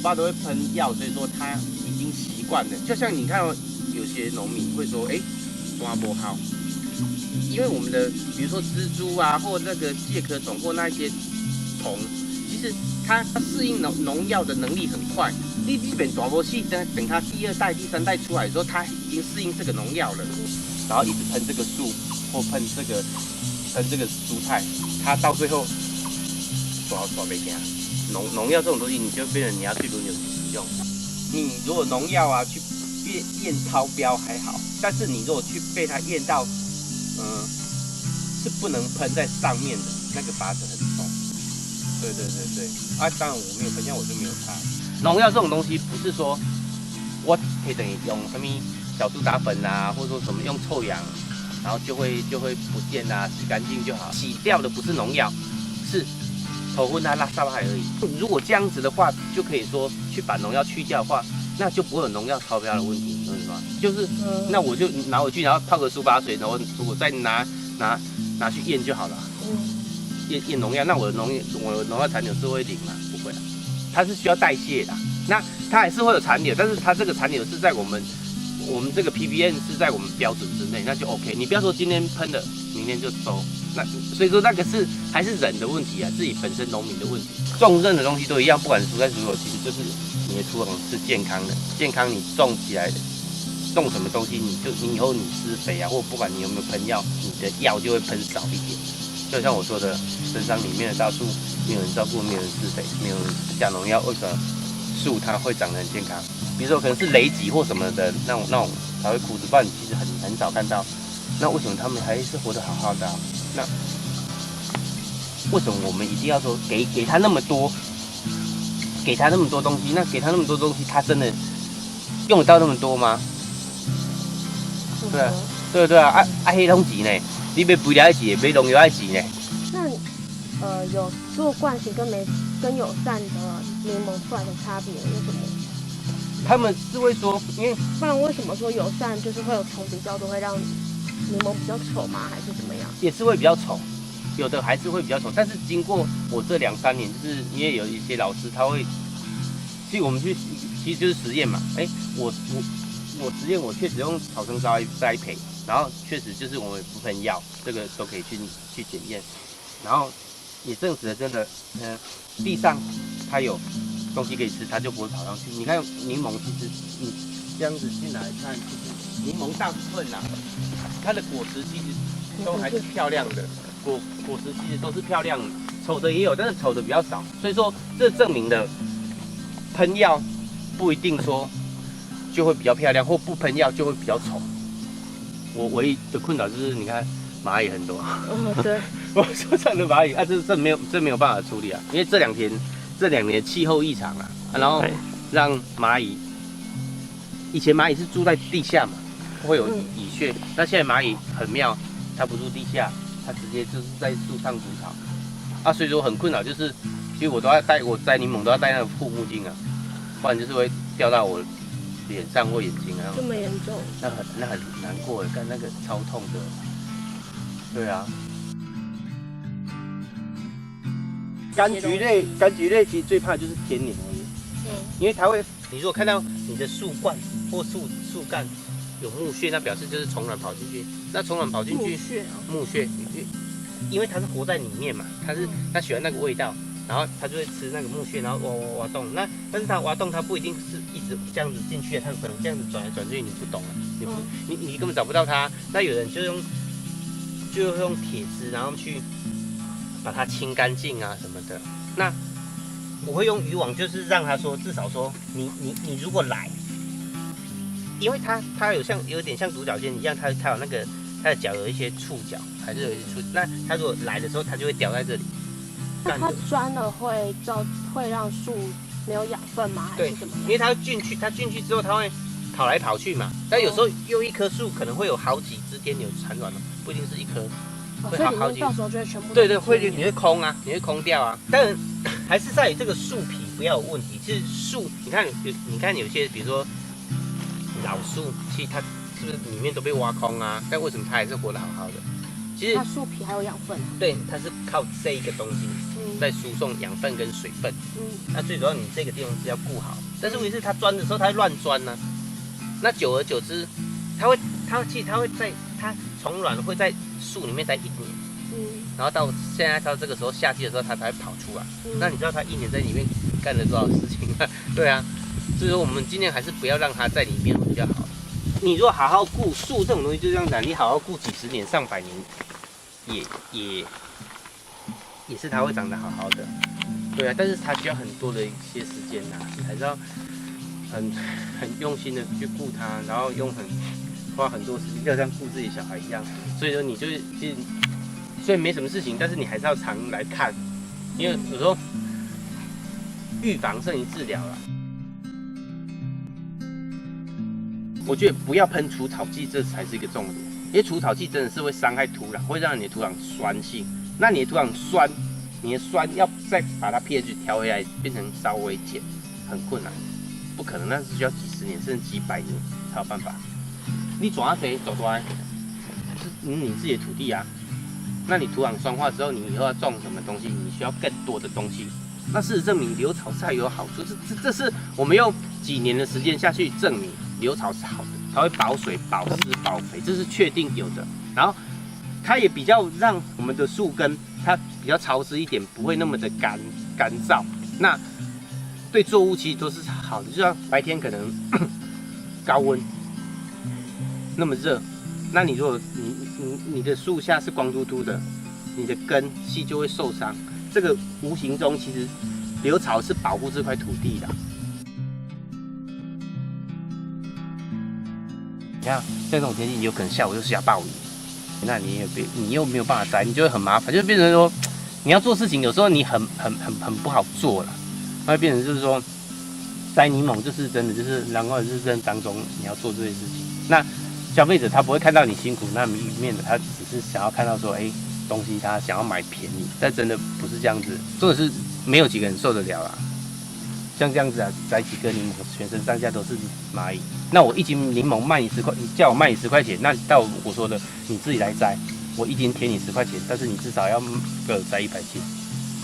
爸都会喷药，所以说他已经习惯了。就像你看到有些农民会说，挖不好，因为我们的比如说蜘蛛啊，或那个介壳虫或那些虫，其实它适应农药的能力很快。你基本大波细，等它第2代、第3代出来的时候，它已经适应这个农药了，然后一直喷这个树或喷这个蔬菜，它到最后抓没见。农药这种东西，你就变成你要去轮流去使用。你如果农药啊去验超标还好，但是你如果去被它验到，是不能喷在上面的，那个罚则很重。对。啊，当然我没有喷药，我就没有擦。农药这种东西不是说我可以等于用什么小苏打粉啊，或者说什么用臭氧，然后就会不见啊，洗干净就好。洗掉的不是农药，是头昏啊、拉沙海而已。如果这样子的话，就可以说去把农药去掉的话，那就不会有农药超标的问题，你懂吗？就是，那我就拿回去，然后泡个苏打水，然后我再拿去验就好了。验农药，那我的农药残留是会零吗？不会啊，它是需要代谢的。那它还是会有残留，但是它这个残留是在我们这个 ppm 是在我们标准之内，那就 OK。你不要说今天喷了，明天就收。那所以说那个还是人的问题啊，自己本身农民的问题。种任何东西都一样，不管是蔬菜水果，其实就是你的土壤是健康的，健康你种起来的，种什么东西你以后你施肥啊，或不管你有没有喷药，你的药就会喷少一点。就像我说的，深山里面的大树，没有人照顾，没有人施肥，没有人下农药，为什么树它会长得很健康？比如说可能是雷击或什么的那种才会枯枝，不然你其实很少看到。那为什么他们还是活得好好的啊？那为什么我们一定要说给他那么多，给他那么多东西？那给他那么多东西，他真的用得到那么多吗？对啊，黑龙级呢？你要肥料级，买农药爱级呢？那有做惯性跟友善的柠檬出来的差别是什么？他们是会说，因为不然为什么说友善就是会有虫比较多，会让柠檬比较丑吗？还是怎么样？也是会比较丑，有的还是会比较丑。但是经过我这2、3年，就是因为有一些老师他会，其实就是实验嘛。我实验我确实用草生栽培，然后确实就是我们不喷药，这个都可以去检验，然后也证实了真的，地上它有东西可以吃，它就不会跑上去。你看柠檬，其实你这样子进来看，就是柠檬大部分啊，它的果实其实都还是漂亮的，果实其实都是漂亮的，丑的也有，但是丑的比较少。所以说这证明了喷药不一定说就会比较漂亮，或不喷药就会比较丑。我唯一的困扰就是，你看蚂蚁很多。对。我说这样的蚂蚁啊，这没有办法处理啊，因为这2年气候异常啊，然后让蚂蚁，以前蚂蚁是住在地下嘛，会有蚁穴，那现在蚂蚁很妙，它不住地下，它直接就是在树上筑巢啊，所以说很困扰，就是其实我摘柠檬都要戴那个护目镜啊，不然就是会掉到我脸上或眼睛啊。这么严重？那很难过的，干那个超痛的。对啊。柑橘类其实最怕的就是甜黏而已。因为它会，你如果看到你的树冠或树干有木屑，那表示就是虫卵跑进去。那虫卵跑进去，木屑，因为它是活在里面嘛，它喜欢那个味道，然后它就会吃那个木屑，然后挖洞。但是它挖洞，它不一定是一直这样子进去，它可能这样子转来转去，你不懂啊，你根本找不到它。那有人就用铁丝，然后去把它清干净啊什么的。那我会用渔网，就是让他说，至少说你如果来，因为它有点像独角仙一样，它有那个它的脚有一些触角，还是有一些触。那它如果来的时候，它就会掉在这里。那它钻了会让树没有养分吗？还是怎么样？因为它进去之后，它会跑来跑去嘛。但有时候又一棵树可能会有好几只天牛产卵了，不一定是一棵。所以里面到时候就会全部对，你会空啊，你会空掉啊。但还是在于这个树皮不要有问题。其实树，你看有些，比如说老树，其实它是不是里面都被挖空啊？但为什么它还是活得好好的？其实它树皮还有养分。对，它是靠这一个东西。在输送养分跟水分。那最主要你这个电容是要顾好，但是问题是它钻的时候它会乱钻呢，那久而久之，它会在它虫卵会在树里面待1年，然后到现在到这个时候夏季的时候它才会跑出来。那你知道它1年在里面干了多少事情吗？对啊，所以说我们尽量还是不要让它在里面会比较好。你如果好好顾树这种东西，就这样讲，你好好顾几十年、上百年，也是它会长得好好的。对啊，但是它需要很多的一些时间呐，你还是要很用心的去顾它，然后花很多时间，就像顾自己小孩一样。所以说你就是其实虽然没什么事情，但是你还是要常来看，因为有时候预防胜于治疗啦。我觉得不要喷除草剂，这才是一个重点，因为除草剂真的是会伤害土壤，会让你的土壤酸性。那你的土壤酸，你的酸要再把它 pH 调回来，变成稍微碱，很困难，不可能，那是需要几十年甚至几百年才有办法。你转下肥走多是你自己的土地啊，那你土壤酸化之后，你以后要种什么东西，你需要更多的东西。那事实证明，留草是还有好处，这是我们用几年的时间下去证明留草是好的，它会保水、保湿、保肥，这是确定有的。然后它也比较让我们的树根它比较潮湿一点，不会那么的干燥。那对作物其实都是好的，就像白天可能高温那么热，那你如果你的树下是光秃秃的，你的根系就会受伤。这个无形中其实留草是保护这块土地的。你看，像这种天气，有可能下午又下暴雨，那你又没有办法摘，你就会很麻烦，就变成说你要做事情，有时候你很不好做了，那会变成就是说摘柠檬就是真的就是然后日正当中你要做这些事情，那消费者他不会看到你辛苦那一面的，他只是想要看到说，东西他想要买便宜，但真的不是这样子，真的是没有几个人受得了啦。像这样子啊，摘几个柠檬，全身上下都是蚂蚁。那我1斤柠檬卖你10块，你叫我卖你10块钱，那到我说的你自己来摘，我1斤贴你10块钱，但是你至少要给我摘100斤。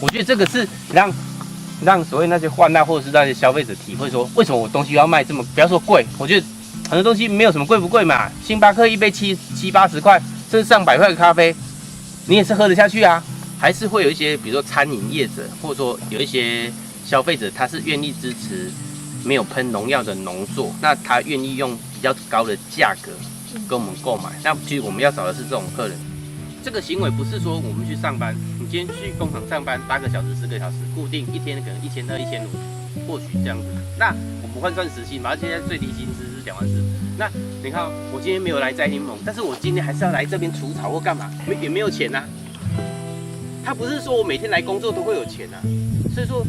我觉得这个是让所谓那些患难或者是那些消费者体会说，为什么我东西要卖这么，不要说贵，我觉得很多东西没有什么贵不贵嘛，星巴克一杯70、80块，甚至上100块的咖啡。你也是喝得下去啊，还是会有一些，比如说餐饮业者，或者说有一些消费者，他是愿意支持没有喷农药的农作，那他愿意用比较高的价格跟我们购买。那其实我们要找的是这种客人。这个行为不是说我们去上班，你今天去工厂上班8个小时、10个小时，固定一天可能1200、1500，或许这样子。那我们换算时薪嘛，现在最低薪资是24000。那你看，我今天没有来摘柠檬，但是我今天还是要来这边除草或干嘛，也没有钱呐。他不是说我每天来工作都会有钱呐，所以说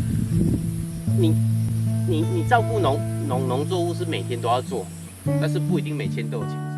你照顾农作物是每天都要做，但是不一定每天都有钱。